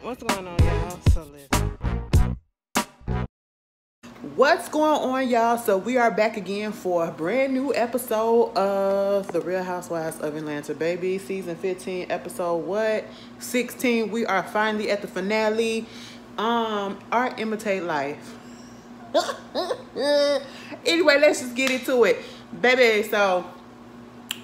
What's going on, y'all? So listen. What's going on, y'all? So we are back again for a brand new episode of The Real Housewives of Atlanta, baby. Season 15, episode 16. We are finally at the finale. Our Imitate life. Anyway, let's just get into it, baby. So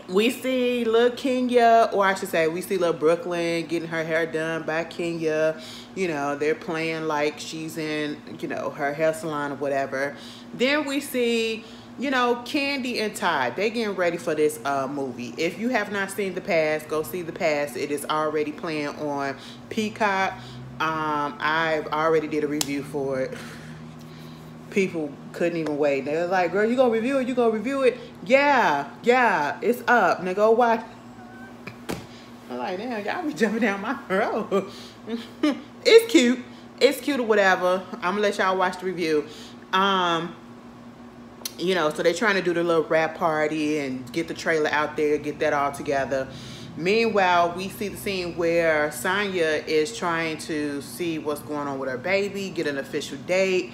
we see little Kenya, or I should say, we see little Brooklyn getting her hair done by Kenya. You know, they're playing like she's in, her hair salon or whatever. Then we see, Candy and Todd. They getting ready for this movie. If you have not seen The Past, go see The Past. It is already playing on Peacock. I've already did a review for it. People couldn't even wait. They were like, girl, you gonna review it? You gonna review it? Yeah, it's up. Now go watch. I'm like, damn, y'all be jumping down my road. It's cute. It's cute or whatever. I'm gonna let y'all watch the review. So they're trying to do the little rap party and get the trailer out there, get that all together. Meanwhile, we see the scene where Sonya is trying to see what's going on with her baby, get an official date.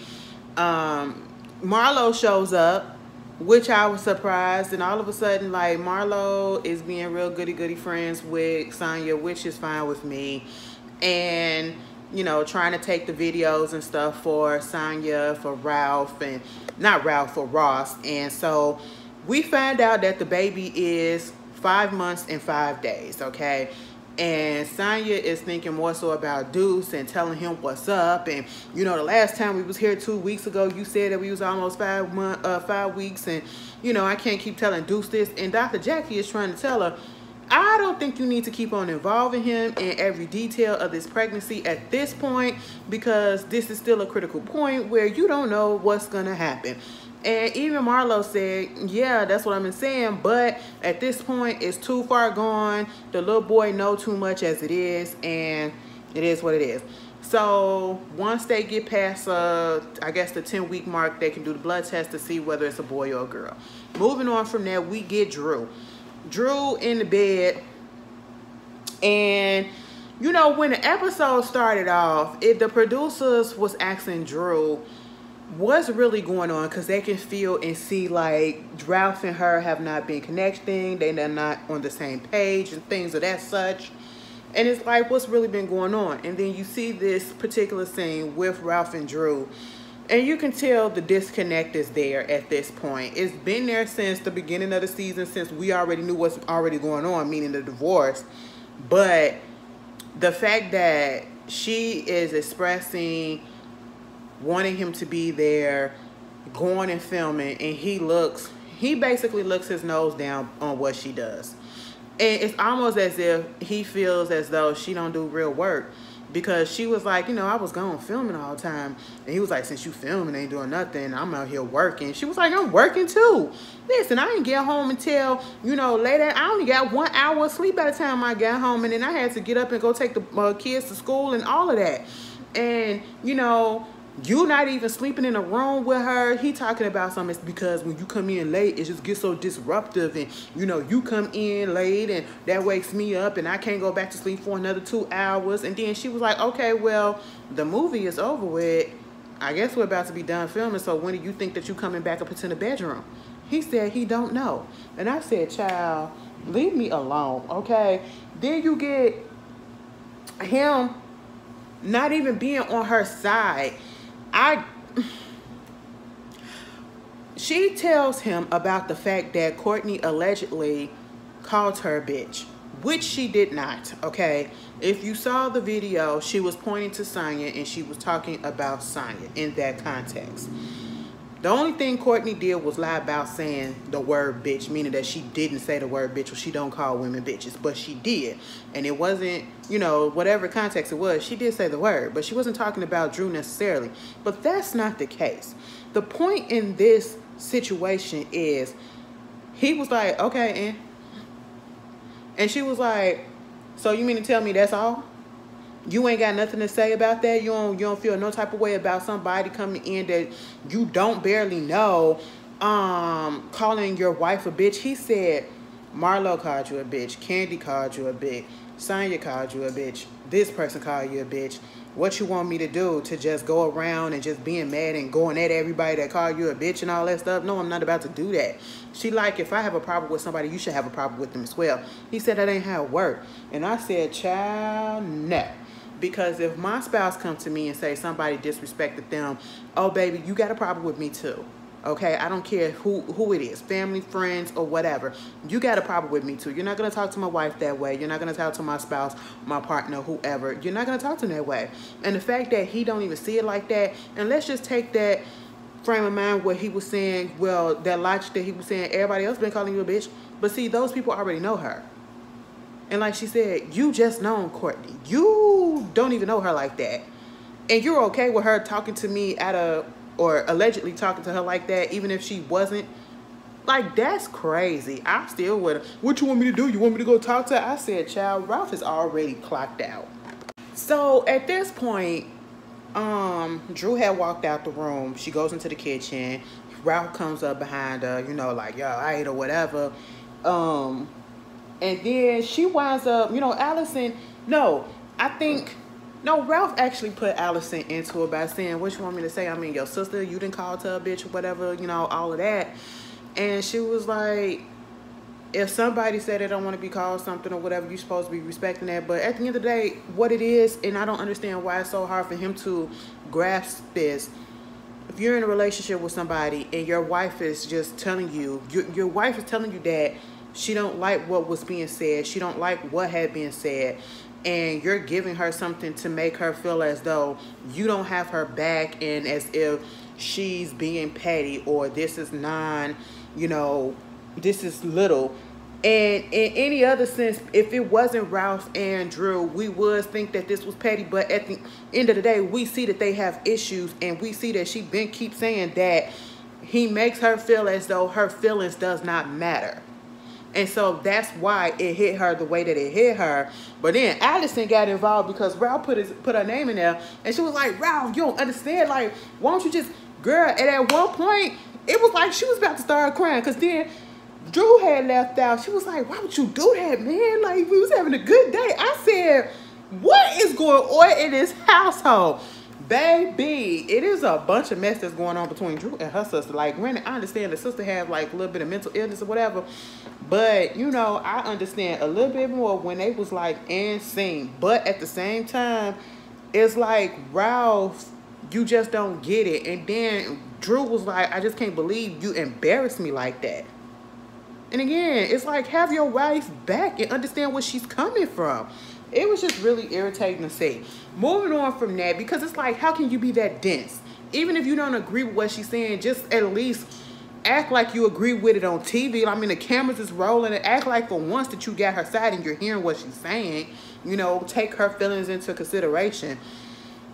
Marlo shows up, which I was surprised, and all of a sudden, like, Marlo is being real goody friends with Sonya, which is fine with me, and trying to take the videos and stuff for Sonya, for Ralph, and not Ralph, for Ross. And so we find out that the baby is 5 months and 5 days, okay? And Sonya is thinking more so about Deuce and telling him what's up. And, the last time we was here 2 weeks ago, you said that we was almost 5 weeks. And, I can't keep telling Deuce this. And Dr. Jackie is trying to tell her, I don't think you need to keep on involving him in every detail of this pregnancy at this point, because this is still a critical point where you don't know what's going to happen. And even Marlo said, yeah, that's what I've been saying, but at this point, it's too far gone. The little boy know too much as it is, and it is what it is. So once they get past, I guess, the 10-week mark, they can do the blood test to see whether it's a boy or a girl. Moving on from there, we get Drew. Drew in the bed, and when the episode started off, the producers was asking Drew what's really going on, because they can feel and see like Ralph and her have not been connecting, they're not on the same page and things of that such. And it's like, what's really been going on? And then you see this particular scene with Ralph and Drew, and you can tell the disconnect is there at this point. It's been there since the beginning of the season, since we already knew what's already going on, meaning the divorce. But the fact that she is expressing wanting him to be there, going and filming, and he basically looks his nose down on what she does. And it's almost as if he feels as though she don't do real work, because she was like, I was gone filming all the time. And he was like, since you filming, ain't doing nothing, I'm out here working. She was like, I'm working too. Listen, I didn't get home until, later. I only got 1 hour of sleep by the time I got home. And then I had to get up and go take the kids to school and all of that. And, you not even sleeping in a room with her. He talking about something. It's because when you come in late, it just gets so disruptive. And, you come in late and that wakes me up and I can't go back to sleep for another 2 hours. And then she was like, okay, well, the movie is over with. I guess we're about to be done filming. So when do you think that you coming back up into the bedroom? He said he don't know. And I said, child, leave me alone, okay? Then you get him not even being on her side. She tells him about the fact that Courtney allegedly called her a bitch, which she did not, okay? If you saw the video, she was pointing to Sonya and she was talking about Sonya in that context. The only thing Courtney did was lie about saying the word bitch, meaning that she didn't say the word bitch, or she don't call women bitches, but she did. And it wasn't, whatever context it was, she did say the word, but she wasn't talking about Drew necessarily. But that's not the case. The point in this situation is, he was like, okay, and she was like, so you mean to tell me that's all? You ain't got nothing to say about that? You don't feel no type of way about somebody coming in that you don't barely know, calling your wife a bitch? He said, Marlo called you a bitch. Candy called you a bitch. Sonya called you a bitch. this person called you a bitch. What you want me to do? To just go around and just being mad and going at everybody that called you a bitch and all that stuff? No, I'm not about to do that. She like, if I have a problem with somebody, you should have a problem with them as well. He said that ain't how it worked. And I said, child, no. Because if my spouse comes to me and say somebody disrespected them, oh, baby, you got a problem with me too. Okay, I don't care who it is, family, friends, or whatever. You got a problem with me too. You're not going to talk to my wife that way. You're not going to talk to my spouse, my partner, whoever. You're not going to talk to them that way. And the fact that he don't even see it like that, and let's just take that frame of mind where he was saying, well, that logic that he was saying, everybody else been calling you a bitch. But see, those people already know her. And like she said, you just known Courtney. You don't even know her like that. And you're okay with her talking to me or allegedly talking to her like that, even if she wasn't. Like, that's crazy. I still would. What you want me to do? You want me to go talk to her? I said, child, Ralph is already clocked out. So at this point, Drew had walked out the room. She goes into the kitchen. Ralph comes up behind her, you know, like, yo, I ate or whatever. And then she winds up, you know, Ralph actually put Allison into it by saying, what you want me to say? I mean, your sister, you didn't call her a bitch or whatever, you know, all of that. And she was like, if somebody said they don't want to be called something or whatever, you're supposed to be respecting that. But at the end of the day, what it is, and I don't understand why it's so hard for him to grasp this. If you're in a relationship with somebody and your wife is just telling you, your wife is telling you that she don't like what was being said, she don't like what had been said, and you're giving her something to make her feel as though you don't have her back and as if she's being petty or this is this is little. And in any other sense, if it wasn't Ralph and Drew, we would think that this was petty. But at the end of the day, we see that they have issues, and we see that she keeps saying that he makes her feel as though her feelings does not matter. And so that's why it hit her the way that it hit her. But then Allison got involved because Ralph put her name in there. And she was like, Ralph, you don't understand. Like, why don't you just, girl, and at one point, it was like she was about to start crying. Because then Drew had left out. She was like, why would you do that, man? Like, we was having a good day. I said, what is going on in this household? Baby, it is a bunch of mess that's going on between Drew and her sister. Like, granted, I understand the sister has like a little bit of mental illness or whatever, but you know, I understand a little bit more when they was like in scene. But at the same time, it's like, Ralph, you just don't get it. And then Drew was like, I just can't believe you embarrassed me like that. And again, it's like, have your wife back and understand where she's coming from. It was just really irritating to see. Moving on from that, because it's like, how can you be that dense? Even if you don't agree with what she's saying, just at least act like you agree with it on TV. I mean, the cameras is rolling, and act like for once that you got her side and you're hearing what she's saying. You know, take her feelings into consideration.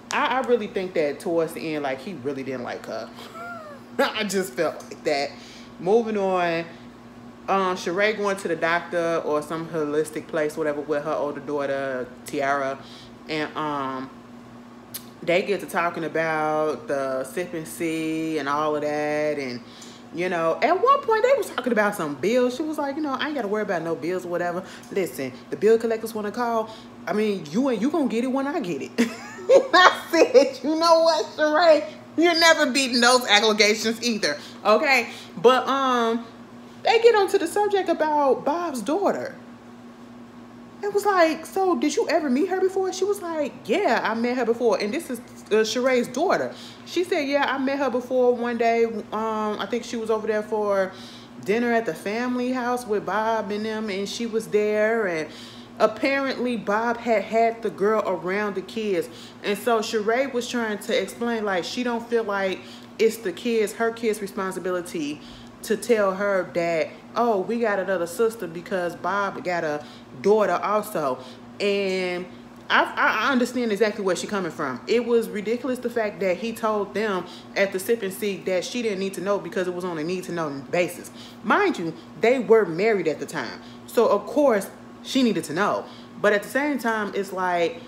I really think that towards the end, like, he really didn't like her. I just felt like that. Moving on. Sheree going to the doctor or some holistic place, whatever, with her older daughter, Tiara. And they get to talking about the sip and see and all of that. And, you know, at one point they was talking about some bills. She was like, you know, I ain't got to worry about no bills or whatever. Listen, the bill collectors want to call. I mean, you going to get it when I get it. I said, you know what, Sheree? You're never beating those allegations either. Okay? But, they get onto the subject about Bob's daughter. It was like, so did you ever meet her before? She was like, yeah, I met her before. And this is Sheree's daughter. She said, yeah, I met her before one day. I think she was over there for dinner at the family house with Bob and them. And she was there. And apparently Bob had the girl around the kids. And so Sheree was trying to explain, like, she don't feel like it's her kids' responsibility to tell her that, oh, we got another sister because Bob got a daughter also. And I understand exactly where she's coming from. It was ridiculous the fact that he told them at the sip and see that she didn't need to know because it was on a need-to-know basis. Mind you, they were married at the time. So, of course, she needed to know. But at the same time, it's like,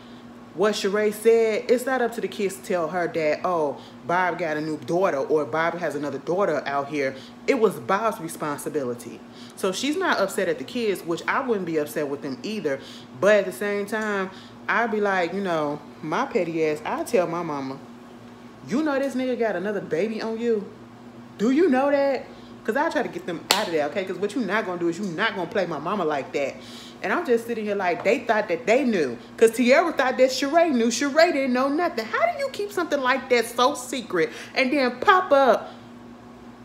what Sheree said, it's not up to the kids to tell her that, oh, Bob got a new daughter or Bob has another daughter out here. It was Bob's responsibility. So she's not upset at the kids, which I wouldn't be upset with them either. But at the same time, I'd be like, my petty ass, I tell my mama, you know this nigga got another baby on you? Do you know that? Because I try to get them out of there, okay? Because what you're not going to do is you're not going to play my mama like that. And I'm just sitting here like they thought that they knew. Because Tierra thought that Sheree knew. Sheree didn't know nothing. How do you keep something like that so secret and then pop up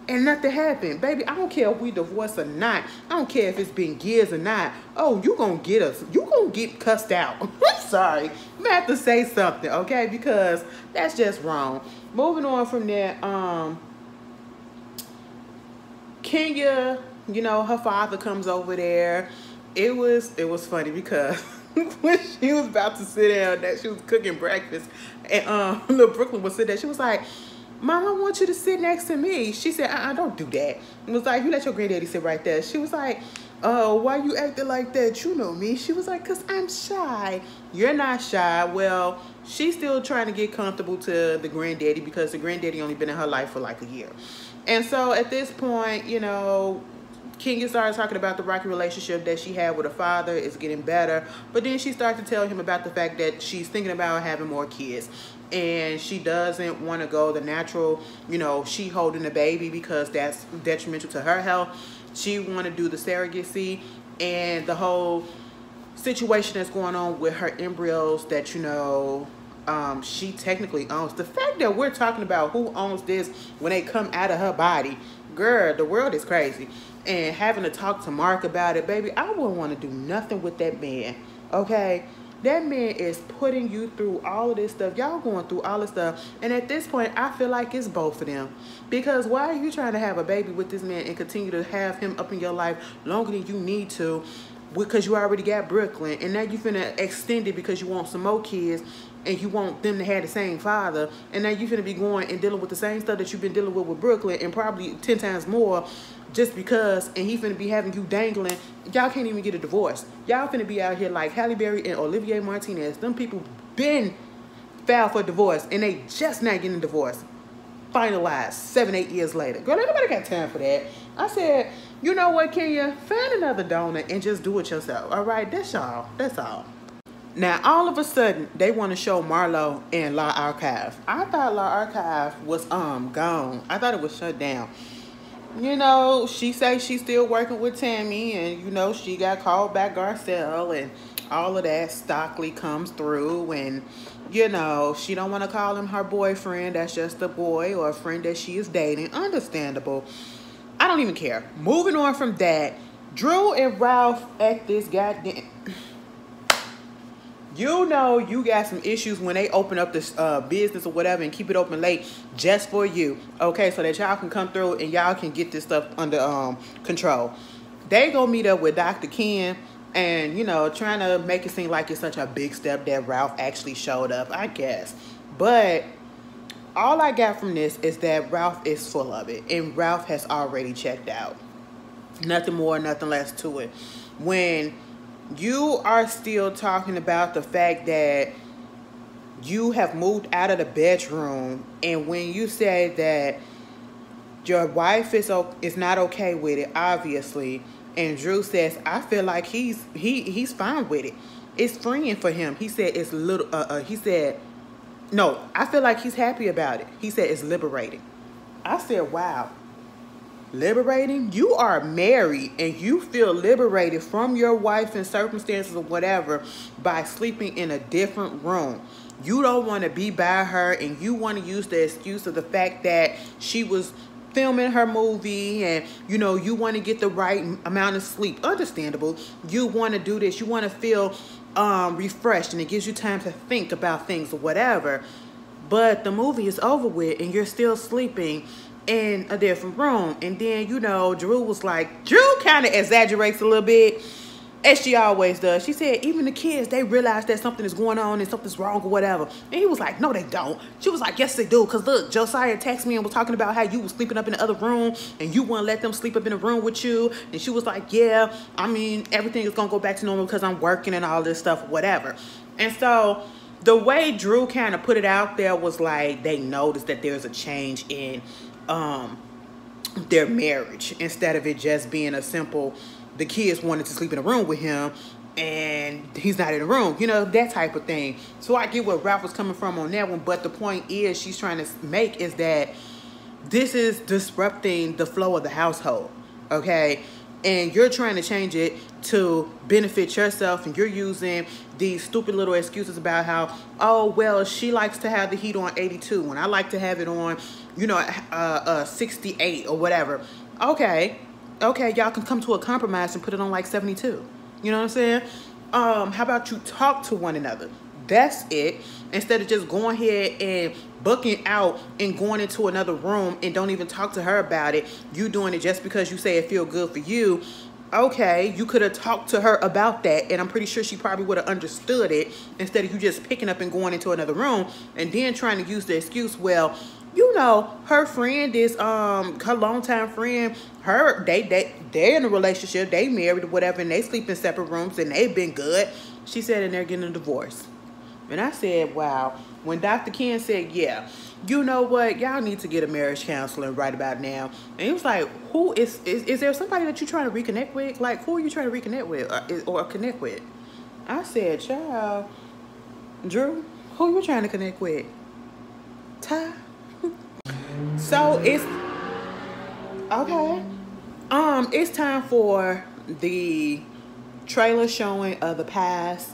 and nothing happened? Baby, I don't care if we divorce or not. I don't care if it's been years or not. Oh, you going to get us. You going to get cussed out. I'm sorry. I have to say something, okay? Because that's just wrong. Moving on from there, Kenya, her father comes over there. It was funny because when she was about to sit down, that she was cooking breakfast, and little Brooklyn was sitting there. She was like, Mom, I want you to sit next to me. She said, don't do that. It was like, you let your granddaddy sit right there. She was like, oh, why you acting like that? You know me. She was like, because I'm shy. You're not shy. Well, she's still trying to get comfortable to the granddaddy because the granddaddy only been in her life for like a year. And so at this point, Kenya started talking about the rocky relationship that she had with her father. It's getting better. But then she started to tell him about the fact that she's thinking about having more kids. And she doesn't want to go the natural, she holding the baby because that's detrimental to her health. She want to do the surrogacy and the whole situation that's going on with her embryos that, she technically owns. The fact that we're talking about who owns this when they come out of her body, girl, the world is crazy. And having to talk to Mark about it, baby, I wouldn't want to do nothing with that man, okay? That man is putting you through all of this stuff. Y'all going through all this stuff. And at this point, I feel like it's both of them. Because why are you trying to have a baby with this man and continue to have him up in your life longer than you need to? Because you already got Brooklyn. And now you finna extend it because you want some more kids. And you want them to have the same father. And now you finna be going and dealing with the same stuff that you've been dealing with Brooklyn. And probably 10 times more. Just because, and he finna be having you dangling. Y'all can't even get a divorce. Y'all finna be out here like Halle Berry and Olivier Martinez. Them people been filed for divorce and they just not getting divorced. Finalized 7-8 years later. Girl, ain't nobody got time for that. I said, you know what, Kenya? Find another donor and just do it yourself. All right, that's all. That's all. Now, all of a sudden, they want to show Marlo in La Archive. I thought La Archive was gone. I thought it was shut down. She say she's still working with Tammy, and she got called back Garcelle, and all of that. Stockley comes through, and she don't want to call him her boyfriend. That's just a boy or a friend that she is dating. Understandable. I don't even care. Moving on from that, Drew and Ralph at this goddamn. You got some issues when they open up this business or whatever and keep it open late just for you. Okay, so that y'all can come through and y'all can get this stuff under control. They go meet up with Dr. Ken and, trying to make it seem like it's such a big step that Ralph actually showed up, I guess. But all I got from this is that Ralph is full of it. And Ralph has already checked out. Nothing more, nothing less to it. When you are still talking about the fact that you have moved out of the bedroom, and when you say that your wife is not okay with it, obviously, and Drew says, I feel like he's fine with it. It's freeing for him. He said it's no, I feel like he's happy about it. He said it's liberating. I said, wow. Liberating? You are married and you feel liberated from your wife and circumstances or whatever by sleeping in a different room. You don't want to be by her, and you want to use the excuse of the fact that she was filming her movie, and you want to get the right amount of sleep. Understandable. You want to do this. You want to feel refreshed, and it gives you time to think about things or whatever. But the movie is over with and you're still sleeping in a different room. And then, Drew was like, Drew kind of exaggerates a little bit, as she always does. She said, even the kids, they realize that something is going on and something's wrong or whatever. And he was like, no, they don't. She was like, yes, they do. Because look, Josiah texted me and was talking about how you was sleeping up in the other room and you wouldn't let them sleep up in the room with you. And she was like, yeah, everything is going to go back to normal because I'm working and all this stuff, whatever. And so the way Drew kind of put it out there was like they noticed that there's a change in their marriage, instead of it just being a simple, the kids wanted to sleep in a room with him and he's not in the room, you know, that type of thing. So I get where Ralph was coming from on that one, but the point is she's trying to make is that this is disrupting the flow of the household, okay? And you're trying to change it to benefit yourself, and you're using these stupid little excuses about how, oh, well, she likes to have the heat on 82 and I like to have it on, you know, 68 or whatever. Okay, y'all can come to a compromise and put it on like 72. You know what I'm saying? How about you talk to one another? That's it. Instead of just going ahead and booking out and going into another room and don't even talk to her about it. You doing it just because you say it feel good for you. Okay, you could have talked to her about that, and I'm pretty sure she probably would have understood it, instead of you just picking up and going into another room and then trying to use the excuse, well, you know, her friend is her longtime friend, they're in a relationship, they married or whatever, and they sleep in separate rooms and they've been good. She said, and they're getting a divorce. And I said, wow. When Dr. Ken said, yeah, you know what, y'all need to get a marriage counselor right about now. And he was like, who is there somebody that you're trying to reconnect with? Like, who are you trying to reconnect with or connect with? I said, child, Drew, who you trying to connect with? Ty? So it's okay. It's time for the trailer showing of The Past.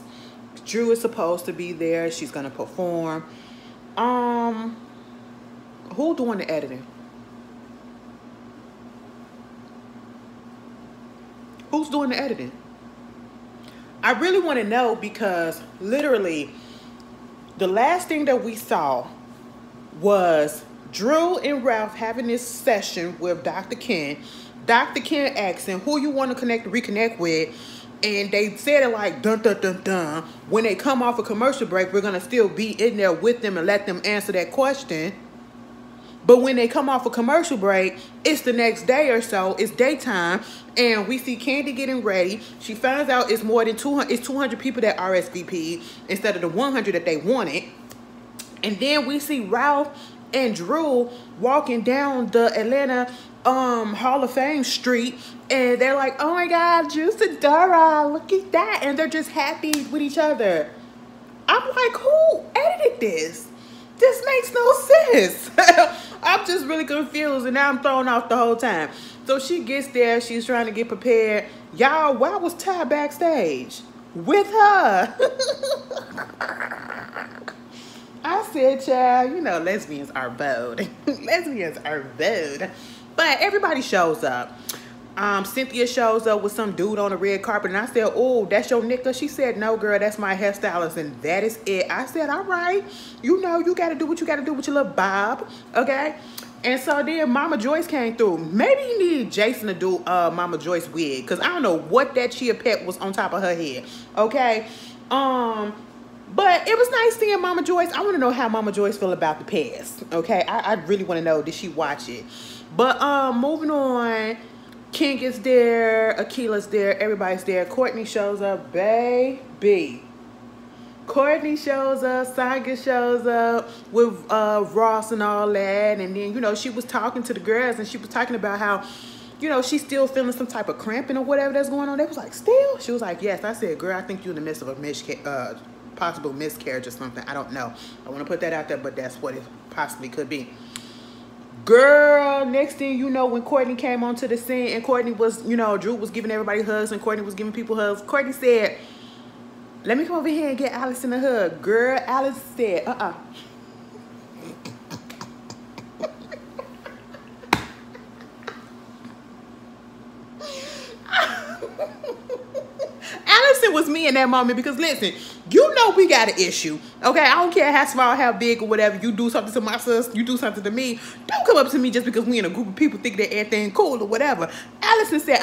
Drew is supposed to be there. She's gonna perform. Who doing the editing? Who's doing the editing? I really want to know, because literally the last thing that we saw was Drew and Ralph having this session with Dr. Ken. Dr. Ken asking who you want to reconnect with. And they said it like dun dun dun dun. When they come off a commercial break, we're gonna still be in there with them and let them answer that question. But when they come off a commercial break, it's the next day or so. It's daytime, and we see Candy getting ready. She finds out it's more than 200. It's 200 people that RSVP instead of the 100 that they wanted. And then we see Ralph and Drew walking down the Atlanta Hall of Fame street, and they're like, oh my God, Juice and Dora, look at that. And they're just happy with each other. I'm like, who edited this? This makes no sense. I'm just really confused, and now I'm thrown off the whole time. So she gets there, she's trying to get prepared. Y'all, why was Ty backstage with her? I said, child, you know, lesbians are bold. Lesbians are bold. But everybody shows up. Cynthia shows up with some dude on the red carpet, and I said, oh, that's your nigga? She said, no, girl, that's my hairstylist, and that is it. I said, all right, you know, you got to do what you got to do with your little bob, okay? And so then Mama Joyce came through. Maybe you needed Jason to do Mama Joyce wig, because I don't know what that chia pet was on top of her head, okay? But it was nice seeing Mama Joyce. I want to know how Mama Joyce feel about the past, okay? I really want to know, did she watch it? But moving on, King is there, Akila's there, everybody's there. Courtney shows up, baby. Courtney shows up, Sandra shows up with Ross and all that. And then, you know, she was talking to the girls, and she was talking about how, you know, she's still feeling some type of cramping or whatever that's going on. They was like, still? She was like, yes. I said, girl, I think you're in the midst of a possible miscarriage or something. I don't know. I want to put that out there, but that's what it possibly could be. Girl, next thing you know, when Courtney came onto the scene, and Courtney was, you know, Drew was giving everybody hugs, and Courtney was giving people hugs. Courtney said, let me come over here and get Allison a hug. Girl, Alice said, Allison was me in that moment, because listen, you know we got an issue, okay? I don't care how small, how big, or whatever. You do something to my sis, you do something to me. Don't come up to me just because we in a group of people think that everything cool or whatever. Allison said,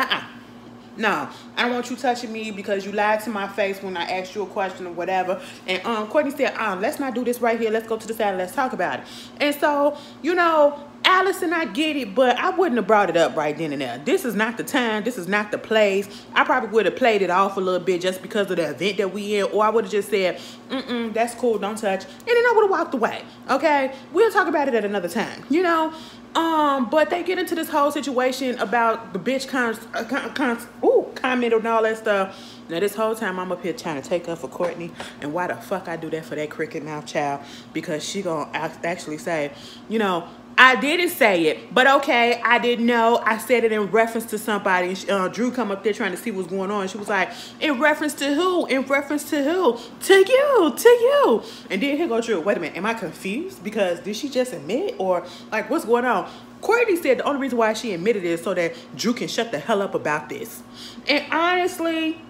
no, I don't want you touching me because you lied to my face when I asked you a question or whatever. And Courtney said, let's not do this right here. Let's go to the side and let's talk about it. And so, you know, Allison, I get it, but I wouldn't have brought it up right then and there. This is not the time. This is not the place. I probably would have played it off a little bit just because of the event that we in, or I would have just said, that's cool, don't touch. And then I would have walked away, okay? We'll talk about it at another time, you know? But they get into this whole situation about the bitch comment and all that stuff. Now, this whole time, I'm up here trying to take up for Courtney. And why the fuck I do that for that cricket mouth child? Because she gonna actually say, you know, I didn't say it, but okay, I didn't know. I said it in reference to somebody. Drew come up there trying to see what's going on. She was like, in reference to who? In reference to who? To you. And then here go Drew. Wait a minute, am I confused? Because did she just admit? Or like, what's going on? Courtney said the only reason why she admitted is so that Drew can shut the hell up about this. And honestly,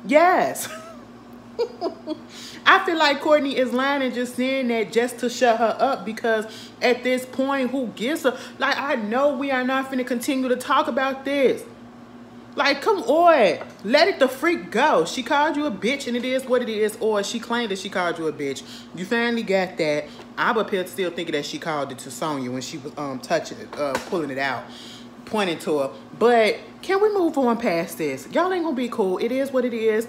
yes. I feel like Courtney is lying and just saying that just to shut her up, because at this point, who gives a... Like, I know we are not finna continue to talk about this. Like, come on. Let it the freak go. She called you a bitch and it is what it is, or she claimed that she called you a bitch. You finally got that. I'm up here still thinking that she called it to Sonya when she was touching it, pulling it out, pointing to her. But can we move on past this? Y'all ain't gonna be cool. It is what it is.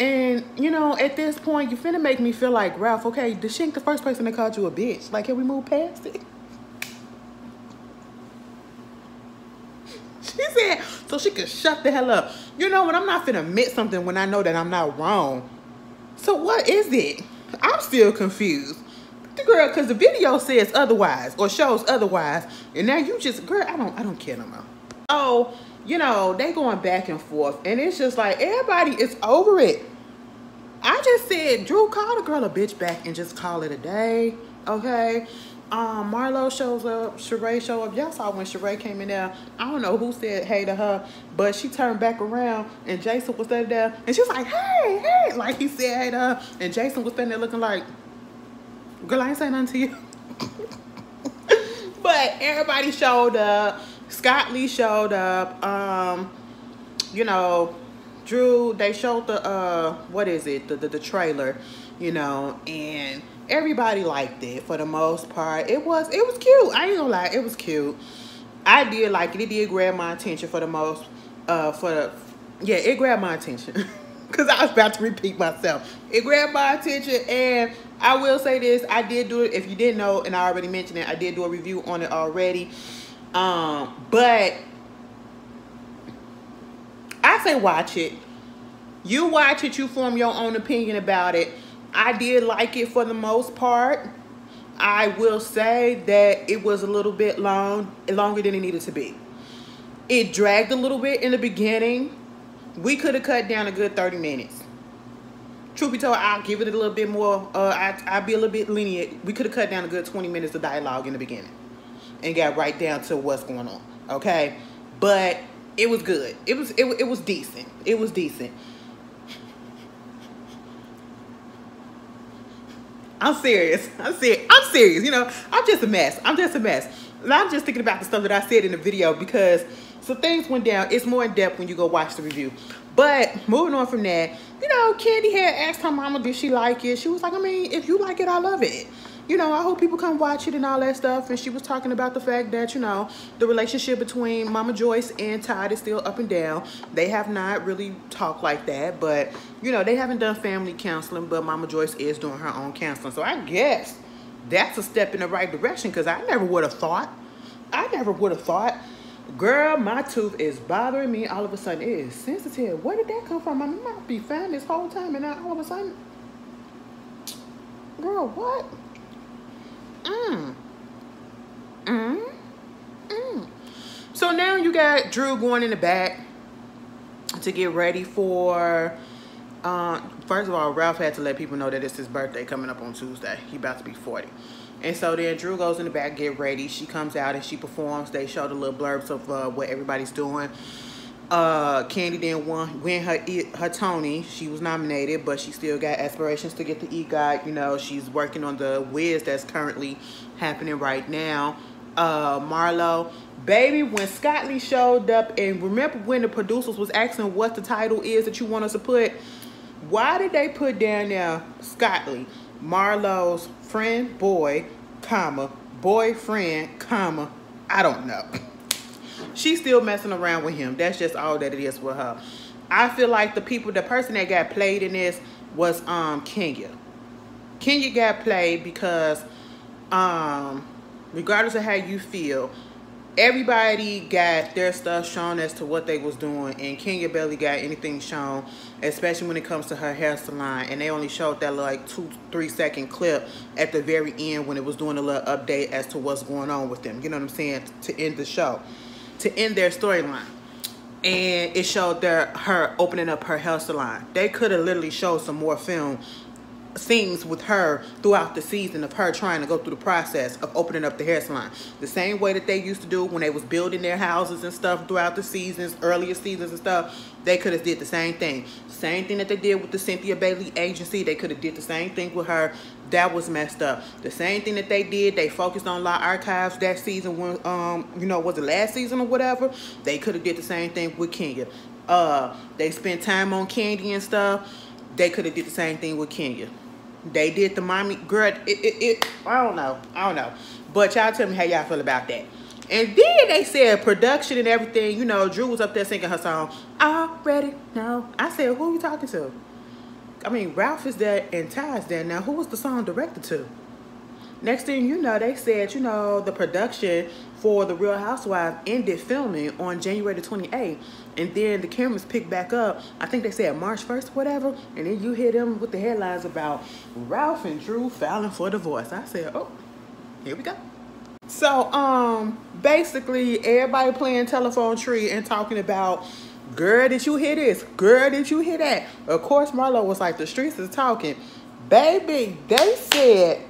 And, you know, at this point, you finna make me feel like, Ralph, okay, she ain't the first person that called you a bitch. Like, can we move past it? She said, so she could shut the hell up. You know what? I'm not finna admit something when I know that I'm not wrong. So what is it? I'm still confused. The girl, because the video says otherwise or shows otherwise. And now you just, girl, I don't care no more. Oh, you know, they going back and forth. And it's just like, everybody is over it. I just said, Drew, call the girl a bitch back and just call it a day. Okay? Marlo shows up. Sheree show up. Y'all saw when Sheree came in there. I don't know who said hey to her, but she turned back around and Jason was standing there. And she was like, hey, hey. Like he said hey to her. And Jason was standing there looking like, girl, I ain't saying nothing to you. But everybody showed up. Scott Lee showed up. You know, Drew, they showed the what is it, the trailer, you know, and everybody liked it for the most part. It was cute. I ain't gonna lie, it was cute. I did like it. It did grab my attention for the most yeah, it grabbed my attention. Because I was about to repeat myself. It grabbed my attention, and I will say this, I did do it, if you didn't know, and I already mentioned it, I did do a review on it already. But I say watch it. You watch it, you form your own opinion about it. I did like it for the most part. I will say that it was a little bit longer than it needed to be. It dragged a little bit in the beginning. We could have cut down a good 30 minutes. Truth be told, I'll give it a little bit more. I'll be a little bit lenient. We could have cut down a good 20 minutes of dialogue in the beginning and got right down to what's going on. Okay, but it was good. It was decent. It was decent. I'm serious. I'm serious. You know, I'm just a mess. I'm just thinking about the stuff that I said in the video because some things went down. It's more in depth when you go watch the review. But moving on from that, you know, Candy had asked her mama, did she like it? She was like, I mean, if you like it, I love it. You know, I hope people come watch it and all that stuff. And she was talking about the fact that, you know, the relationship between Mama Joyce and Todd is still up and down. They have not really talked like that. But, you know, they haven't done family counseling. But Mama Joyce is doing her own counseling. So I guess that's a step in the right direction. Because I never would have thought. Girl, my tooth is bothering me all of a sudden. It is sensitive. Where did that come from? I might be fine this whole time. And now all of a sudden. Girl, what? So now you got Drew going in the back to get ready for, first of all, Ralph had to let people know that it's his birthday coming up on Tuesday. He about to be 40. And so then Drew goes in the back, get ready. She comes out and she performs. They show the little blurbs of what everybody's doing. Candy didn't win her Tony. She was nominated, but she still got aspirations to get the EGOT. You know, she's working on the Wiz that's currently happening right now. Marlo, baby, when Scott Lee showed up, and remember when the producers was asking what the title is that you want us to put, why did they put down there Scott Lee, Marlo's friend, boy, comma, boyfriend, comma, I don't know. She's still messing around with him. That's just all that it is with her. I feel like the person that got played in this was Kenya. Kenya got played because regardless of how you feel, everybody got their stuff shown as to what they was doing, and Kenya barely got anything shown, especially when it comes to her hair salon. And they only showed that like 2-3 second clip at the very end when it was doing a little update as to what's going on with them. You know what I'm saying? To end the show, to end their storyline. And it showed her opening up her hair salon. They could have literally showed some more film scenes with her throughout the season of her trying to go through the process of opening up the hair salon. The same way that they used to do when they was building their houses and stuff throughout the seasons, earlier seasons and stuff. They could have did the same thing. Same thing that they did with the Cynthia Bailey agency. They could have did the same thing with her. That was messed up. The same thing that they did, they focused on Law Archives that season when, you know, was it last season or whatever? They could have did the same thing with Kenya. They spent time on Candy and stuff. They could have did the same thing with Kenya. They did the mommy girl. I don't know. But y'all tell me how y'all feel about that. And then they said production and everything. You know, Drew was up there singing her song. Already know. I said, who are you talking to? I mean, Ralph is there and Ty's there. Now, who was the song directed to? Next thing you know, they said, you know, the production for The Real Housewives ended filming on January the 28th. And then the cameras picked back up. I think they said March 1st, whatever. And then you hear them with the headlines about Ralph and Drew filing for divorce. I said, oh, here we go. So, basically, everybody playing telephone tree and talking about, girl, did you hear this? Girl, did you hear that? Of course, Marlo was like, the streets is talking. Baby, they said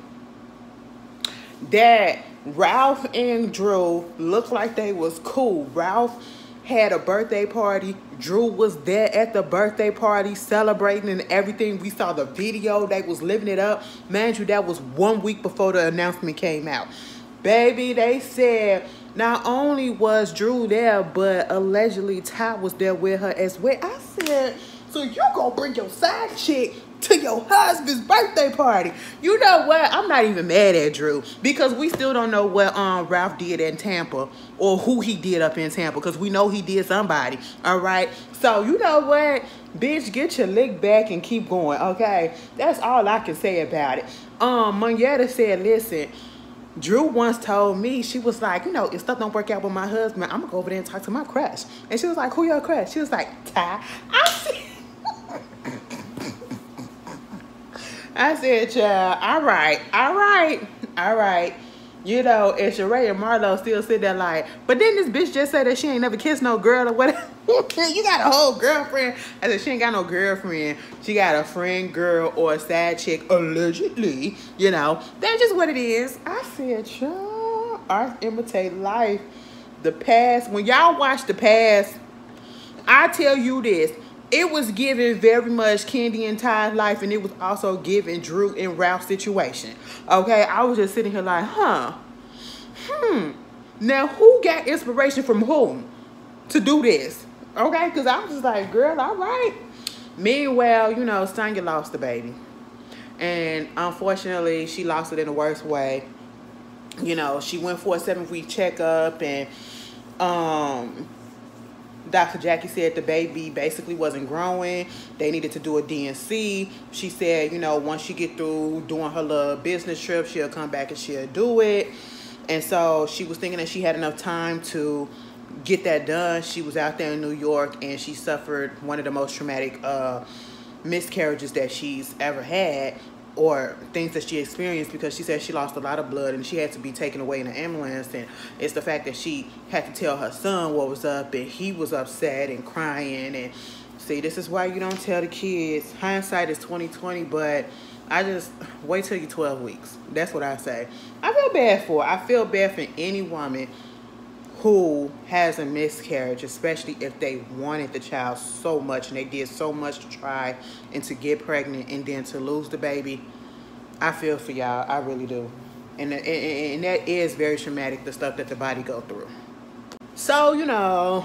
that Ralph and Drew looked like they was cool. Ralph had a birthday party. Drew was there at the birthday party celebrating and everything. We saw the video. They was living it up. Mind you, that was 1 week before the announcement came out. Baby, they said not only was Drew there, but allegedly Ty was there with her as well. I said, so you gonna bring your side chick to your husband's birthday party? You know what? I'm not even mad at Drew because we still don't know what Ralph did in Tampa or who he did up in Tampa, because we know he did somebody. All right. So you know what? Bitch, get your lick back and keep going. Okay. That's all I can say about it. Moneta said, listen, Drew once told me, she was like, you know, if stuff don't work out with my husband, I'm gonna go over there and talk to my crush. And she was like, who your crush? She was like, Ty. I said, child, all right. You know, and Sheree and Marlo still sit there like, but then this bitch just said that she ain't never kissed no girl or whatever. You got a whole girlfriend. I said, she ain't got no girlfriend. She got a friend, girl, or a side chick, allegedly. You know, that's just what it is. I said, child, art imitate life. The past, when y'all watch The Past, I tell you this, it was giving very much Candy and Ty's life, and it was also giving Drew and Ralph's situation. Okay, I was just sitting here like, now who got inspiration from whom to do this? Okay, because I was just like, girl, all right. Meanwhile, you know, Sonya lost the baby, and unfortunately, she lost it in the worst way. You know, she went for a 7-week checkup, and Dr. Jackie said the baby basically wasn't growing. They needed to do a DNC. She said, you know, once she get through doing her little business trip, she'll come back and she'll do it. And so she was thinking that she had enough time to get that done. She was out there in New York, and she suffered one of the most traumatic miscarriages that she's ever had, or things that she experienced, because she said she lost a lot of blood and she had to be taken away in an ambulance. And it's the fact that she had to tell her son what was up, and he was upset and crying. And see, this is why you don't tell the kids. Hindsight is 20/20, but I just wait till you're 12 weeks. That's what I say. I feel bad for her. I feel bad for any woman who has a miscarriage, especially if they wanted the child so much and they did so much to try and to get pregnant and then to lose the baby. I feel for y'all. I really do. And that is very traumatic, the stuff that the body go through. So, you know,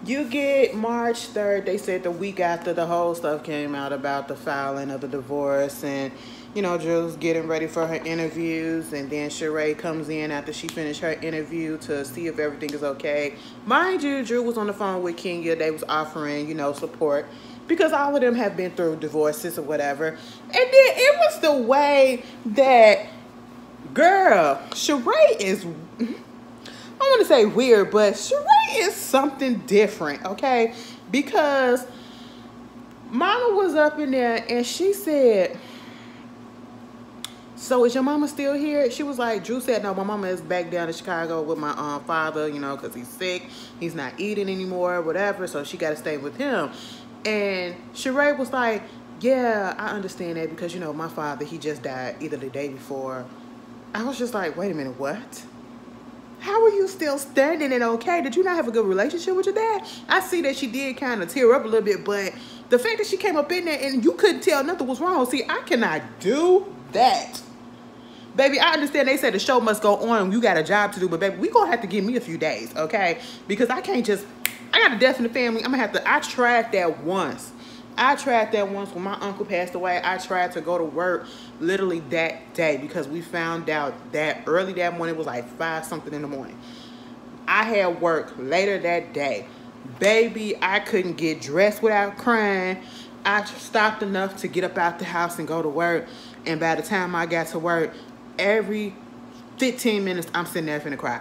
You get March 3rd. They said the week after the whole stuff came out about the filing of the divorce, and Drew's getting ready for her interviews, and then Sheree comes in after she finished her interview to see if everything is okay. Mind you, Drew was on the phone with Kenya. They was offering, support because all of them have been through divorces or whatever. And then it was the way that, girl, Sheree is, I want to say weird, but Sheree is something different, okay? Because Mama was up in there and she said, so is your mama still here? She was like, Drew said, no, my mama is back down in Chicago with my father, because he's sick. He's not eating anymore, whatever, so she got to stay with him. And Sheree was like, yeah, I understand that because, my father, he just died either the day before. I was just like, wait a minute, what? How are you still standing and okay? Did you not have a good relationship with your dad? I see that she did kind of tear up a little bit, but the fact that she came up in there and you couldn't tell nothing was wrong. See, I cannot do that. Baby, I understand they said the show must go on and you got a job to do, but baby, we gonna have to give me a few days, okay? Because I can't just, I got a death in the family. I'm gonna have to, I tried that once. When my uncle passed away. I tried to go to work literally that day because we found out that early that morning, it was like 5 something in the morning. I had work later that day. Baby, I couldn't get dressed without crying. I stopped enough to get up out the house and go to work. And by the time I got to work, every 15 minutes, I'm sitting there finna cry.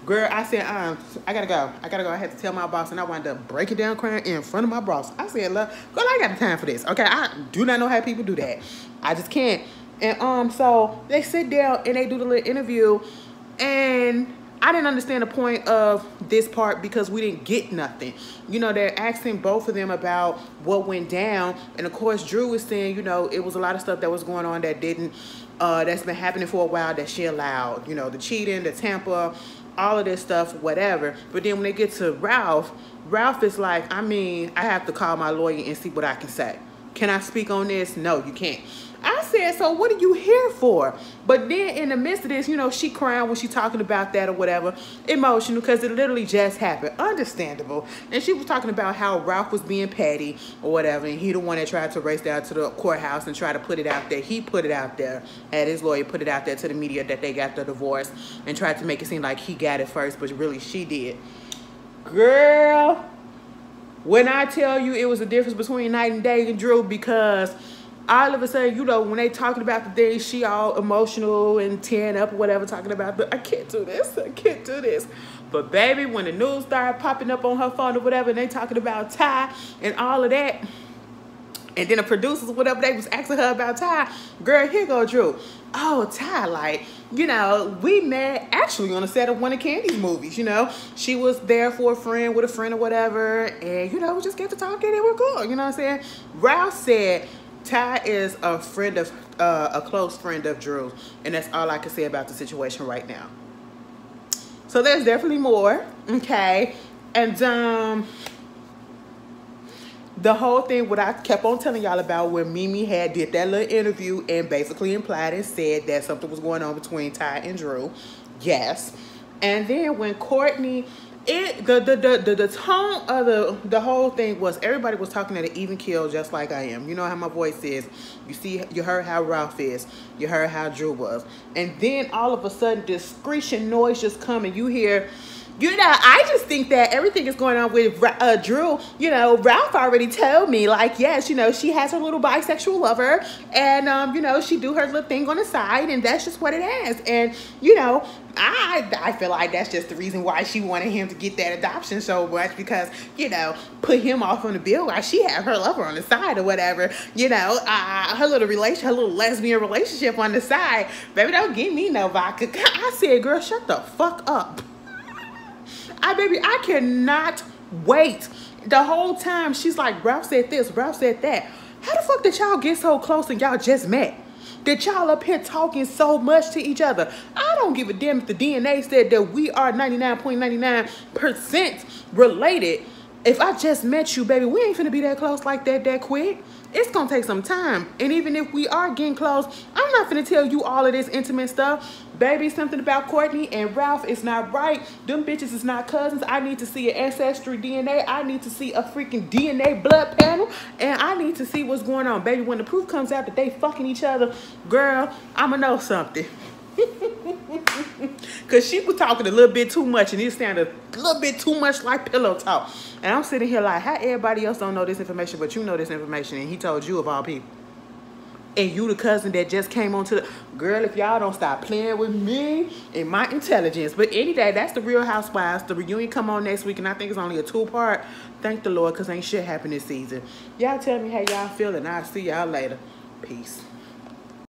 Girl, I said, I gotta go. I had to tell my boss, and I wound up breaking down crying in front of my boss. I said, look, girl, I ain't got time for this. Okay, I do not know how people do that. I just can't. And so they sit down and they do the little interview, and I didn't understand the point of this part because we didn't get nothing. They're asking both of them about what went down, and of course, Drew is saying, it was a lot of stuff that was going on that didn't, that's been happening for a while that she allowed. The cheating, the tamper, all of this stuff, whatever. But then when they get to Ralph is like, I have to call my lawyer and see what I can say. Can I speak on this? No, you can't. I said, so what are you here for? But then in the midst of this, she crying when she talking about that or whatever, emotional, because it literally just happened. Understandable. And she was talking about how Ralph was being petty or whatever, and he the one that tried to race down to the courthouse and try to put it out there. He put it out there, had his lawyer put it out there to the media that they got the divorce and tried to make it seem like he got it first, but really she did. Girl, when I tell you it was a difference between night and day and Drew, because all of a sudden, when they talking about the things, she all emotional and tearing up or whatever, talking about, I can't do this. But baby, when the news started popping up on her phone or whatever, and they talking about Ty and all of that, and then the producers or whatever, they was asking her about Ty, girl, here go Drew. Oh, Ty, like, we met actually on a set of one of Candy's movies, She was there for a friend with a friend or whatever, and, we just get to talking and we're cool, you know what I'm saying? Ralph said, Ty is a close friend of Drew's, and that's all I can say about the situation right now. So there's definitely more, okay? And the whole thing, what I kept on telling y'all about when Mimi did that little interview and basically implied and said that something was going on between Ty and Drew. Yes. And then when Courtney, the tone of the whole thing was everybody was talking at an even keel, just like I am. You know how my voice is. You heard how Ralph is. You heard how Drew was. And then all of a sudden this screeching noise just come and you hear, I just think that everything is going on with Drew. Ralph already told me, like, yes, she has her little bisexual lover, and, she do her little thing on the side, and that's just what it is. And, I feel like that's just the reason why she wanted him to get that adoption so much, because, put him off on the bill while she had her lover on the side or whatever, her little lesbian relationship on the side. Baby, don't give me no vodka. I said, girl, shut the fuck up. I cannot wait. The whole time she's like, Ralph said this, Ralph said that. How the fuck did y'all get so close and y'all just met? Did y'all up here talking so much to each other? I don't give a damn if the DNA said that we are 99.99% related. If I just met you, baby, we ain't finna be that close like that quick. It's gonna take some time. And even if we are getting close, I'm not gonna tell you all of this intimate stuff. Baby, something about Courtney and Ralph is not right. Them bitches is not cousins. I need to see an ancestry DNA. I need to see a freaking DNA blood panel. And I need to see what's going on. Baby, when the proof comes out that they fucking each other, girl, I'ma know something. Cause she was talking a little bit too much and it sounded a little bit too much like pillow talk. And I'm sitting here like, how everybody else don't know this information, but you know this information, and he told you of all people. And you the cousin that just came onto the girl, if y'all don't stop playing with me and my intelligence. But any day, that's the Real Housewives. The reunion come on next week, and I think it's only a 2-part. Thank the Lord, cause ain't shit happen this season. Y'all tell me how y'all feel, and I'll see y'all later. Peace.